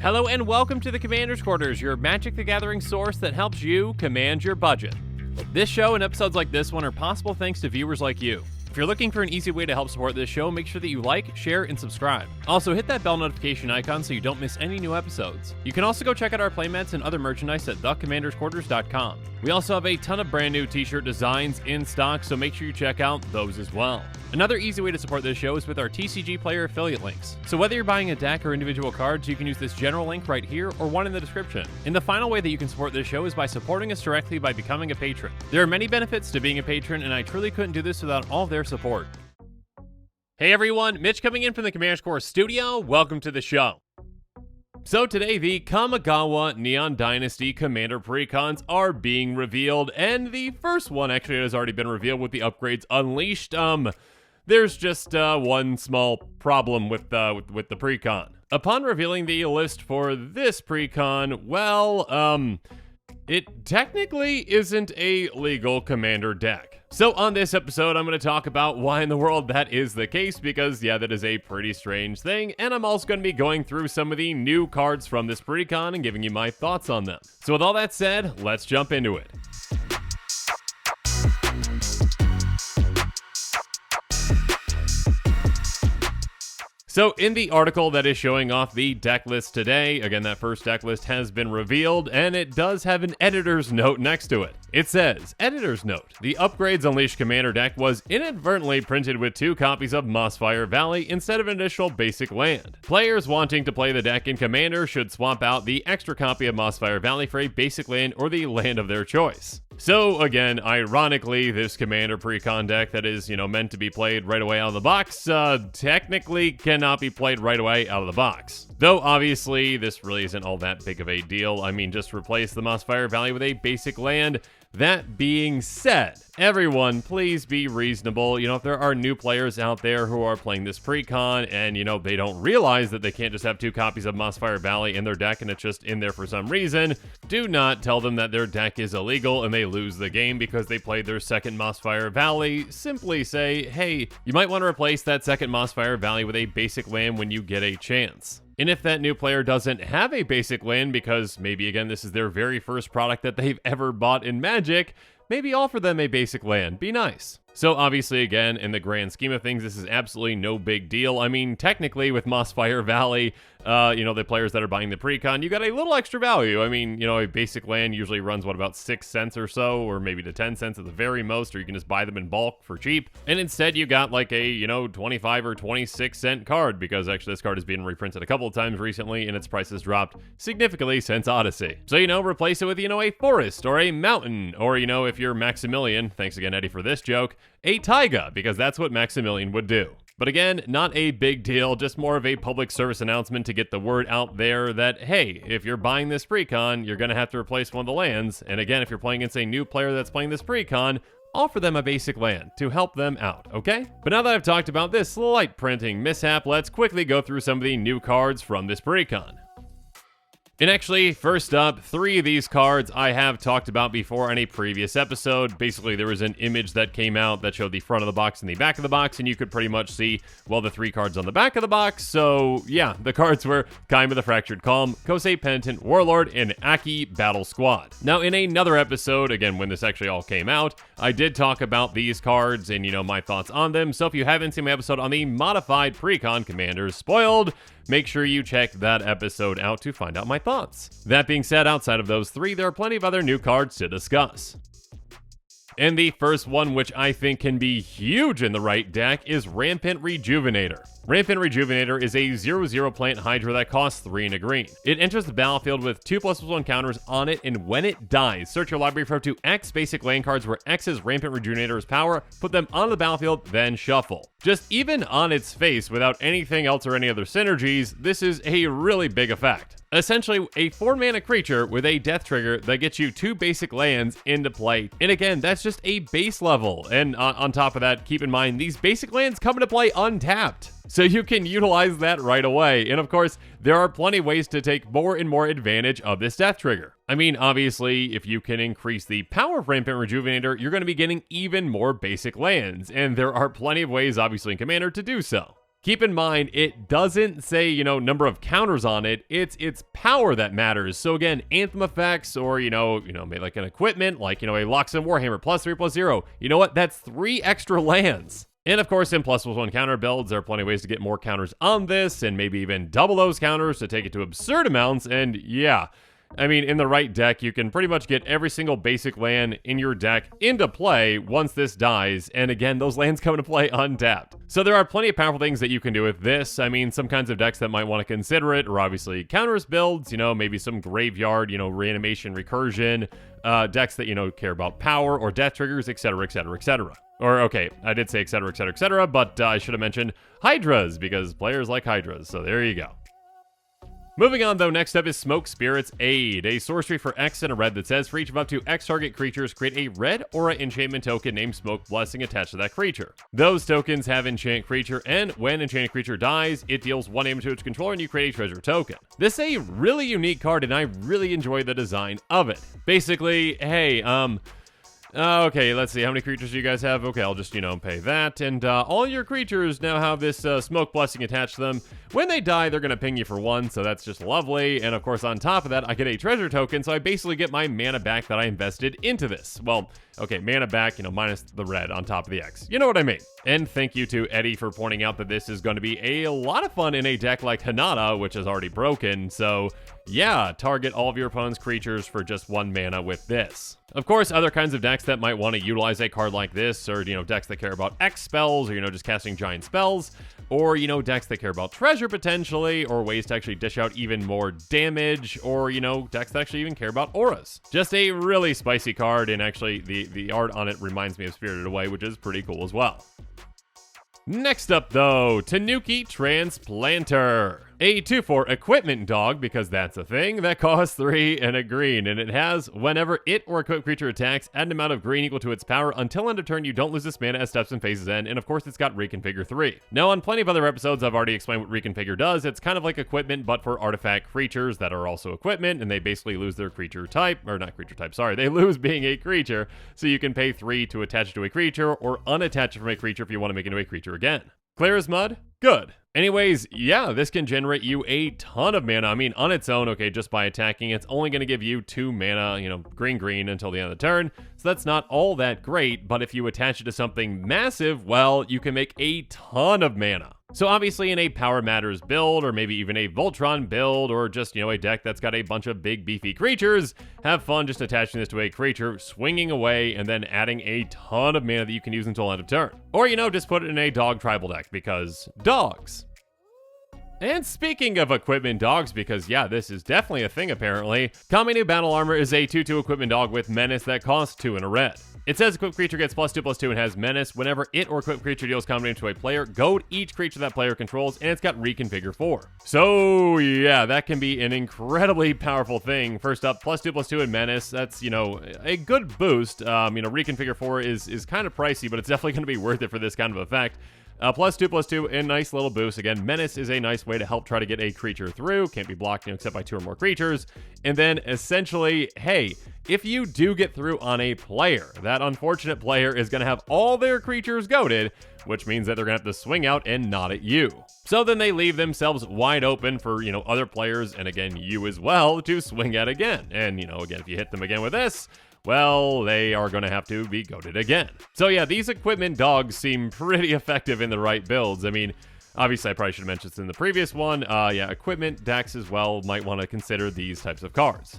Hello and welcome to the Commander's Quarters, your Magic the Gathering source that helps you command your budget. This show and episodes like this one are possible thanks to viewers like you. If you're looking for an easy way to help support this show, make sure that you like, share, and subscribe. Also, hit that bell notification icon so you don't miss any new episodes. You can also go check out our playmats and other merchandise at thecommandersquarters.com. We also have a ton of brand new t-shirt designs in stock, so make sure you check out those as well. Another easy way to support this show is with our TCG Player affiliate links. So whether you're buying a deck or individual cards, you can use this general link right here or one in the description. And the final way that you can support this show is by supporting us directly by becoming a patron. There are many benefits to being a patron, and I truly couldn't do this without all of their support. Hey everyone, Mitch coming in from the Commander's Core studio. Welcome to the show. So today, the Kamigawa Neon Dynasty Commander Precons are being revealed, and the first one actually has already been revealed with the Upgrades Unleashed. There's just one small problem with the Precon. Upon revealing the list for this Precon, well, it technically isn't a legal Commander deck. So on this episode, I'm going to talk about why in the world that is the case, because yeah, that is a pretty strange thing, and I'm also going to be going through some of the new cards from this Precon and giving you my thoughts on them. So with all that said, let's jump into it. So in the article that is showing off the deck list today, again, that first deck list has been revealed, and it does have an editor's note next to it. It says, editor's note, the Upgrades Unleashed Commander deck was inadvertently printed with 2 copies of Mossfire Valley instead of an additional basic land. Players wanting to play the deck in Commander should swap out the extra copy of Mossfire Valley for a basic land or the land of their choice. So again, ironically, this Commander Precon deck that is, meant to be played right away out of the box, technically cannot be played right away out of the box. Though obviously, this really isn't all that big of a deal. I mean, just replace the Mossfire Valley with a basic land. That being said, everyone, please be reasonable. If there are new players out there who are playing this Precon and, they don't realize that they can't just have 2 copies of Mossfire Valley in their deck and it's just in there for some reason, do not tell them that their deck is illegal and they lose the game because they played their second Mossfire Valley. Simply say, hey, you might want to replace that second Mossfire Valley with a basic land when you get a chance. And if that new player doesn't have a basic land because maybe, again, this is their very first product that they've ever bought in Magic, maybe offer them a basic land. Be nice. So obviously, again, in the grand scheme of things, this is absolutely no big deal. I mean, technically, with Mossfire Valley, the players that are buying the Precon, you got a little extra value. I mean, a basic land usually runs, about 6 cents or so, or maybe to 10 cents at the very most, or you can just buy them in bulk for cheap. And instead, you got like a, 25 or 26 cent card, because actually this card is being reprinted a couple of times recently, and its price has dropped significantly since Odyssey. So, replace it with, a forest or a mountain, or, if you're Maximilian, thanks again, Eddie, for this joke, a taiga, because that's what Maximilian would do. But again, not a big deal, just more of a public service announcement to get the word out there that, hey, if you're buying this Precon, you're going to have to replace one of the lands. And again, if you're playing against a new player that's playing this Precon, offer them a basic land to help them out, okay? But now that I've talked about this slight printing mishap, let's quickly go through some of the new cards from this Precon. And actually, first up, 3 of these cards I have talked about before in a previous episode. Basically, there was an image that came out that showed the front of the box and the back of the box, and you could pretty much see, the 3 cards on the back of the box. So, yeah, the cards were Kaima the Fractured Calm, Kosei Penitent Warlord, and Aki Battle Squad. Now, in another episode, again, when this actually all came out, I did talk about these cards and, my thoughts on them. So if you haven't seen my episode on the modified Precon Commanders Spoiled, make sure you check that episode out to find out my thoughts. That being said, outside of those 3, there are plenty of other new cards to discuss. And the first one, which I think can be huge in the right deck, is Rampant Rejuvenator. Rampant Rejuvenator is a 0/0 plant Hydra that costs 3 and a green. It enters the battlefield with 2+1 counters on it, and when it dies, search your library for up to X basic land cards where X is Rampant Rejuvenator's power, put them onto the battlefield, then shuffle. Just even on its face, without anything else or any other synergies, this is a really big effect. Essentially, a 4-mana creature with a death trigger that gets you 2 basic lands into play. And again, that's just a base level. And on top of that, keep in mind, these basic lands come into play untapped. So you can utilize that right away. And of course, there are plenty of ways to take more and more advantage of this death trigger. I mean, obviously, if you can increase the power of Rampant Rejuvenator, you're going to be getting even more basic lands. And there are plenty of ways, obviously, in Commander to do so. Keep in mind, it doesn't say, number of counters on it. It's its power that matters. So again, Anthem effects or, maybe like an equipment, like, a Loxodon Warhammer +3/+0. You know what? That's 3 extra lands. And of course, in +1 counter builds, there are plenty of ways to get more counters on this and maybe even double those counters to take it to absurd amounts. And yeah, I mean, in the right deck, you can pretty much get every single basic land in your deck into play once this dies. And again, those lands come into play untapped. So there are plenty of powerful things that you can do with this. I mean, some kinds of decks that might want to consider it are obviously counters builds, maybe some graveyard, reanimation, recursion, decks that, care about power or death triggers, etc., etc., etc. Or, okay, I did say etc., etc., etc., but I should have mentioned Hydras, because players like Hydras, so there you go. Moving on, though, next up is Smoke Spirit's Aid, a sorcery for X and a red that says for each of up to X target creatures, create a red aura enchantment token named Smoke Blessing attached to that creature. Those tokens have enchant creature, and when enchanted creature dies, it deals 1 damage to its controller and you create a treasure token. This is a really unique card, and I really enjoy the design of it. Basically, hey, okay, let's see. How many creatures do you guys have? Okay, I'll just, pay that. And all your creatures now have this Smoke Blessing attached to them. When they die, they're going to ping you for 1, so that's just lovely. And of course, on top of that, I get a treasure token, so I basically get my mana back that I invested into this. Well, okay, mana back, minus the red on top of the X. You know what I mean. And thank you to Eddie for pointing out that this is going to be a lot of fun in a deck like Hanada, which is already broken. So yeah, target all of your opponent's creatures for just 1 mana with this. Of course, other kinds of decks that might want to utilize a card like this are, decks that care about X spells or, just casting giant spells, or, decks that care about treasure potentially, or ways to actually dish out even more damage, or, decks that actually even care about auras. Just a really spicy card, and actually the art on it reminds me of Spirited Away, which is pretty cool as well. Next up, though, Tanuki Transplanter. A 2/4 equipment dog, because that's a thing, that costs 3 and a green, and it has, whenever it or equipped creature attacks, add an amount of green equal to its power until end of turn you don't lose this mana as steps and phases end, and of course it's got Reconfigure 3. Now, on plenty of other episodes, I've already explained what Reconfigure does. It's kind of like equipment, but for artifact creatures that are also equipment, and they basically lose their creature type, or not creature type, sorry, they lose being a creature, so you can pay 3 to attach it to a creature, or unattach it from a creature if you want to make it into a creature again. Clear as mud? Good. Anyways, yeah, this can generate you a ton of mana. I mean, on its own, okay, just by attacking, it's only going to give you 2 mana, green until the end of the turn. So that's not all that great, but if you attach it to something massive, well, you can make a ton of mana. So obviously in a Power Matters build, or maybe even a Voltron build, or just, a deck that's got a bunch of big beefy creatures, have fun just attaching this to a creature, swinging away, and then adding a ton of mana that you can use until end of turn. Or, just put it in a dog tribal deck, because dogs. And speaking of equipment dogs, because yeah, this is definitely a thing apparently, Kamigawa Battle Armor is a 2/2 equipment dog with Menace that costs 2 and a red. It says equipped creature gets +2/+2 and has Menace. Whenever it or equipped creature deals combat damage to a player, goad each creature that player controls, and it's got Reconfigure 4. So yeah, that can be an incredibly powerful thing. First up, +2/+2 and Menace. That's, a good boost. Reconfigure 4 is kind of pricey, but it's definitely going to be worth it for this kind of effect. +2/+2, a nice little boost. Again, Menace is a nice way to help try to get a creature through. Can't be blocked, except by 2 or more creatures. And then, essentially, hey, if you do get through on a player, that unfortunate player is going to have all their creatures goaded, which means that they're going to have to swing out and not at you. So then they leave themselves wide open for, other players, and again, you as well, to swing at again. And, again, if you hit them again with this, well, they are going to have to be goated again. So yeah, these equipment dogs seem pretty effective in the right builds. I mean, obviously I probably should have mentioned this in the previous one. Yeah, equipment decks as well might want to consider these types of cards.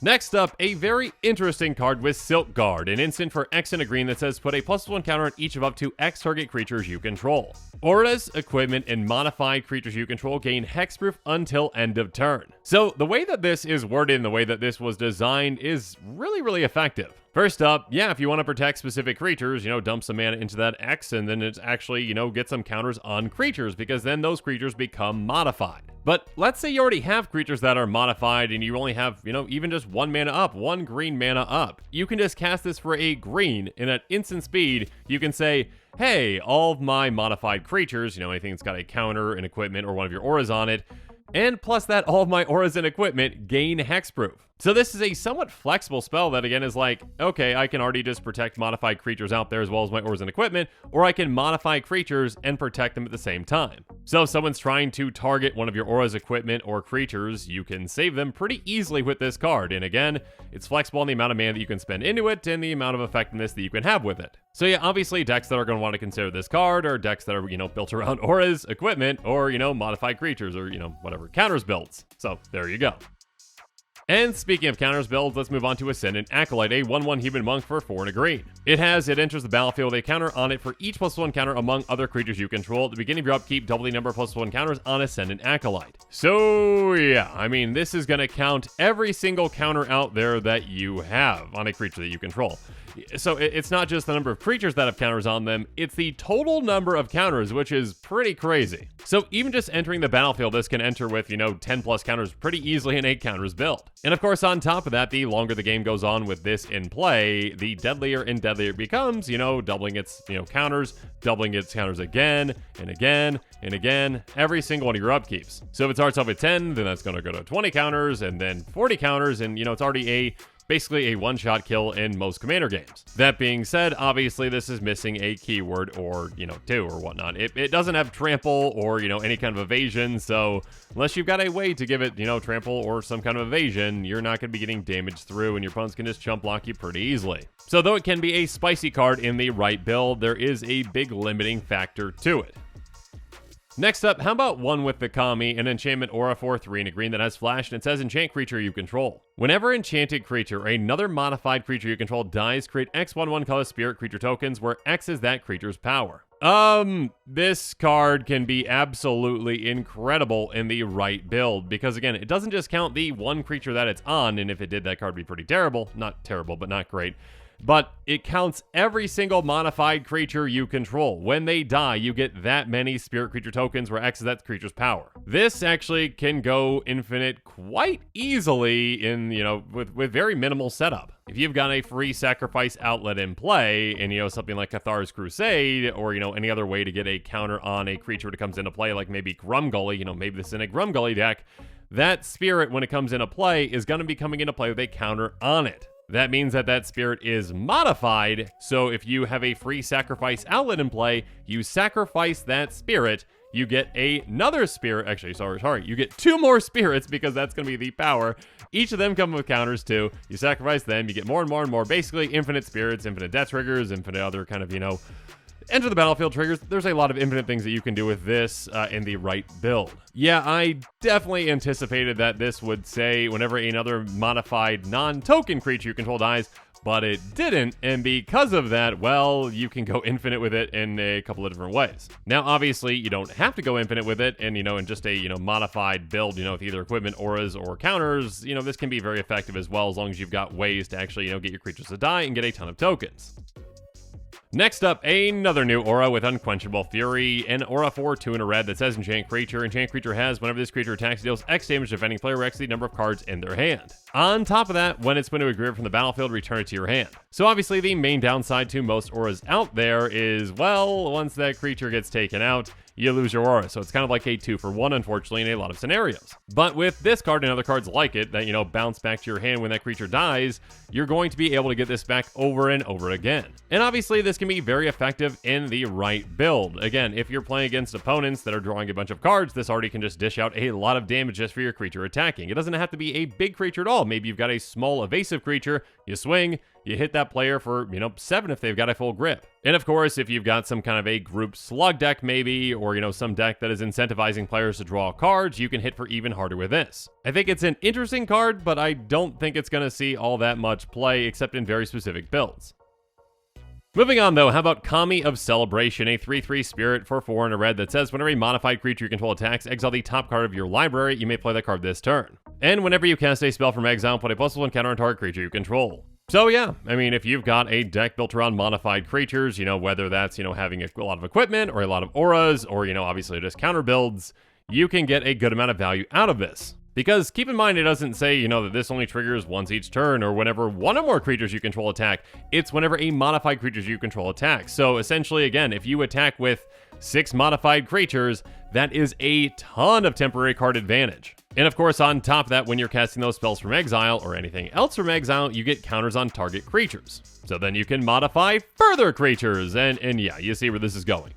Next up, a very interesting card with Silk Guard, an instant for X and a green that says put a +1 counter on each of up to X target creatures you control. Auras, equipment, and modified creatures you control gain hexproof until end of turn. So the way that this is worded and the way that this was designed is really, really effective. First up, yeah, if you want to protect specific creatures, dump some mana into that X, and then it's actually, get some counters on creatures, because then those creatures become modified. But let's say you already have creatures that are modified, and you only have, even just 1 mana up, 1 green mana up. You can just cast this for a green, and at instant speed, you can say, hey, all of my modified creatures, anything that's got a counter, an equipment, or one of your auras on it, and plus that all of my auras and equipment gain hexproof. So this is a somewhat flexible spell that again is like, okay, I can already just protect modified creatures out there as well as my auras and equipment, or I can modify creatures and protect them at the same time. So if someone's trying to target one of your auras, equipment, or creatures, you can save them pretty easily with this card. And again, it's flexible in the amount of mana that you can spend into it and the amount of effectiveness that you can have with it. So yeah, obviously decks that are going to want to consider this card are decks that are, built around auras, equipment, or, modified creatures, or, whatever, counters builds. So there you go. And speaking of counters builds, let's move on to Ascendant Acolyte, a 1/1 human monk for 4 and a green. It enters the battlefield with a counter on it for each +1 counter among other creatures you control. At the beginning of your upkeep, double the number of +1 counters on Ascendant Acolyte. So yeah, this is going to count every single counter out there that you have on a creature that you control. So it's not just the number of creatures that have counters on them, it's the total number of counters, which is pretty crazy. So even just entering the battlefield, this can enter with, 10 plus counters pretty easily in a counters build. And of course, on top of that, the longer the game goes on with this in play, the deadlier and deadlier it becomes, doubling its, counters, doubling its counters again, and again, and again, every single one of your upkeeps. So if it starts off with 10, then that's going to go to 20 counters, and then 40 counters, and, it's already basically a one-shot kill in most Commander games. That being said, obviously this is missing a keyword or, 2 or whatnot. It doesn't have trample or, any kind of evasion, so unless you've got a way to give it, trample or some kind of evasion, you're not going to be getting damage through, and your opponents can just chump block you pretty easily. So though it can be a spicy card in the right build, there is a big limiting factor to it. Next up, how about one with the Kami, an enchantment aura for 3 and a green that has flash, and it says enchant creature you control. Whenever enchanted creature or another modified creature you control dies, create X 1/1 color spirit creature tokens, where X is that creature's power. This card can be absolutely incredible in the right build, because again, it doesn't just count the one creature that it's on, and if it did, that card would be pretty terrible. Not terrible, but not great. But it counts every single modified creature you control. When they die, you get that many spirit creature tokens where X is that creature's power. This actually can go infinite quite easily in, with very minimal setup. If you've got a free sacrifice outlet in play, and, something like Cathar's Crusade, or, any other way to get a counter on a creature that comes into play, like maybe Grumgully, maybe this is in a Grumgully deck, that spirit, when it comes into play, is going to be coming into play with a counter on it. That means that spirit is modified, so if you have a free sacrifice outlet in play, you sacrifice that spirit, you get another spirit, you get 2 more spirits because that's going to be the power. Each of them come with counters too. You sacrifice them, you get more and more and more, basically infinite spirits, infinite death triggers, infinite other kind of, enter the battlefield triggers. There's a lot of infinite things that you can do with this in the right build. Yeah, I definitely anticipated that this would say whenever another modified non-token creature you control dies, but it didn't, and because of that, well, you can go infinite with it in a couple of different ways. Now, obviously, you don't have to go infinite with it, and, in just a, modified build, with either equipment, auras, or counters, this can be very effective as well, as long as you've got ways to actually, get your creatures to die and get a ton of tokens. Next up, another new aura with Unquenchable Fury, an aura for 2 and a red that says enchant creature. Enchant creature has, whenever this creature attacks, it deals X damage to defending player, X the number of cards in their hand. On top of that, when it's when to agree from the battlefield, return it to your hand. So obviously the main downside to most auras out there is, well, once that creature gets taken out, you lose your aura. So it's kind of like a 2-for-1, unfortunately, in a lot of scenarios. But with this card and other cards like it that, bounce back to your hand when that creature dies, you're going to be able to get this back over and over again. And obviously, this can be very effective in the right build. Again, if you're playing against opponents that are drawing a bunch of cards, this already can just dish out a lot of damage just for your creature attacking. It doesn't have to be a big creature at all. Maybe you've got a small evasive creature, you swing, you hit that player for, 7 if they've got a full grip. And of course, if you've got some kind of a group slug deck maybe, or, some deck that is incentivizing players to draw cards, you can hit for even harder with this. I think it's an interesting card, but I don't think it's going to see all that much play except in very specific builds. Moving on though, how about Kami of Celebration, a 3/3 spirit for 4 and a red that says whenever a modified creature you control attacks, exile the top card of your library, you may play that card this turn. And whenever you cast a spell from exile, put a +1 counter on target creature you control. So yeah, if you've got a deck built around modified creatures, whether that's, having a lot of equipment or a lot of auras or, obviously just counter builds, you can get a good amount of value out of this. Because keep in mind, it doesn't say, that this only triggers once each turn or whenever one or more creatures you control attack. It's whenever a modified creatures you control attacks. So essentially, again, if you attack with 6 modified creatures, that is a ton of temporary card advantage. And of course, on top of that, when you're casting those spells from exile or anything else from exile, you get counters on target creatures. So then you can modify further creatures, and yeah, you see where this is going.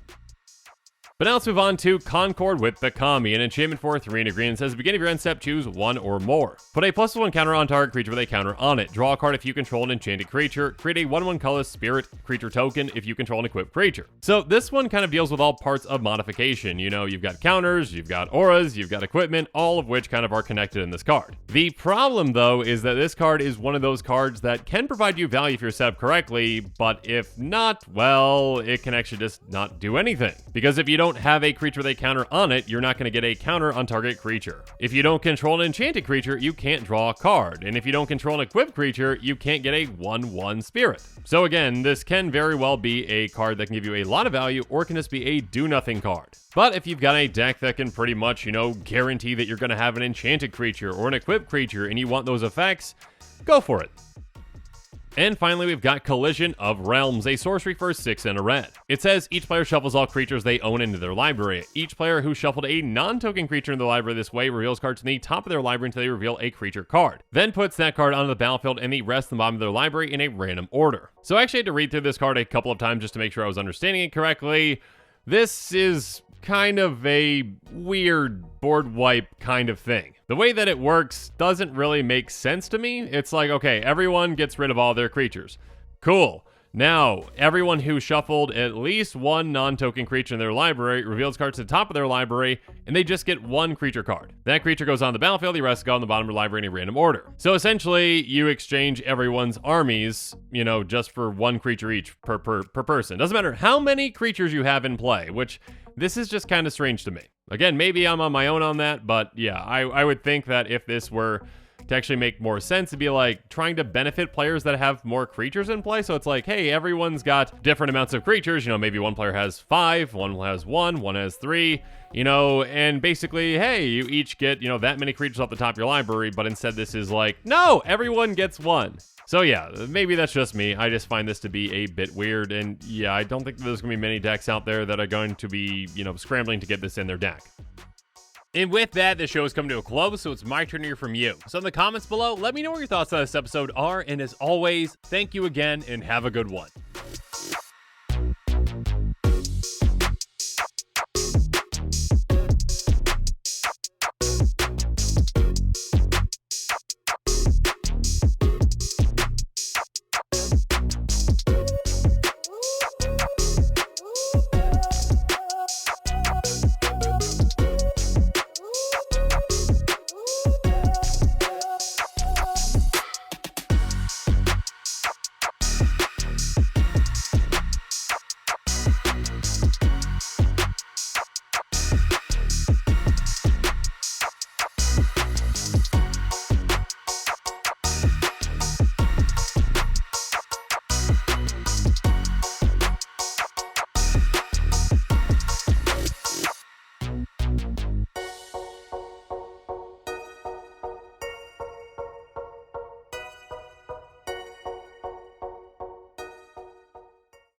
But now let's move on to Concord with the Kami, an enchantment for 3 and a green. It says, beginning of your end step, choose 1 or more. Put a +1 counter on target creature with a counter on it. Draw a card if you control an enchanted creature. Create a 1/1 colorless spirit creature token if you control an equipped creature. So this one kind of deals with all parts of modification. You've got counters, you've got auras, you've got equipment, all of which kind of are connected in this card. The problem, though, is that this card is one of those cards that can provide you value if you're set up correctly, but if not, well, it can actually just not do anything. Because if you don't have a creature with a counter on it, you're not going to get a counter on target creature. If you don't control an enchanted creature, you can't draw a card. And if you don't control an equipped creature, you can't get a 1/1 spirit. So again, this can very well be a card that can give you a lot of value, or can just be a do-nothing card. But if you've got a deck that can pretty much, guarantee that you're going to have an enchanted creature or an equipped creature, and you want those effects, go for it. And finally, we've got Collision of Realms, a sorcery for 6 and a red. It says each player shuffles all creatures they own into their library. Each player who shuffled a non-token creature in the library this way reveals cards from the top of their library until they reveal a creature card. Then puts that card onto the battlefield and the rest on the bottom of their library in a random order. So I actually had to read through this card a couple of times just to make sure I was understanding it correctly. This is kind of a weird board wipe kind of thing. The way that it works doesn't really make sense to me. It's like, okay, everyone gets rid of all their creatures. Cool. Now, everyone who shuffled at least one non-token creature in their library reveals cards to the top of their library, and they just get 1 creature card. That creature goes on the battlefield, the rest go on the bottom of the library in a random order. So essentially, you exchange everyone's armies, just for 1 creature each per person. Doesn't matter how many creatures you have in play, which this is just kind of strange to me. Again, maybe I'm on my own on that, but yeah, I would think that if this were to actually make more sense, it'd be like trying to benefit players that have more creatures in play. So it's like, hey, everyone's got different amounts of creatures. Maybe one player has 5, one has 1, one has 3, and basically, hey, you each get, that many creatures off the top of your library, but instead this is like, no, everyone gets 1. So yeah, maybe that's just me. I just find this to be a bit weird, and yeah, I don't think there's going to be many decks out there that are going to be, scrambling to get this in their deck. And with that, the show is coming to a close, so it's my turn to hear from you. So in the comments below, let me know what your thoughts on this episode are, and as always, thank you again, and have a good one.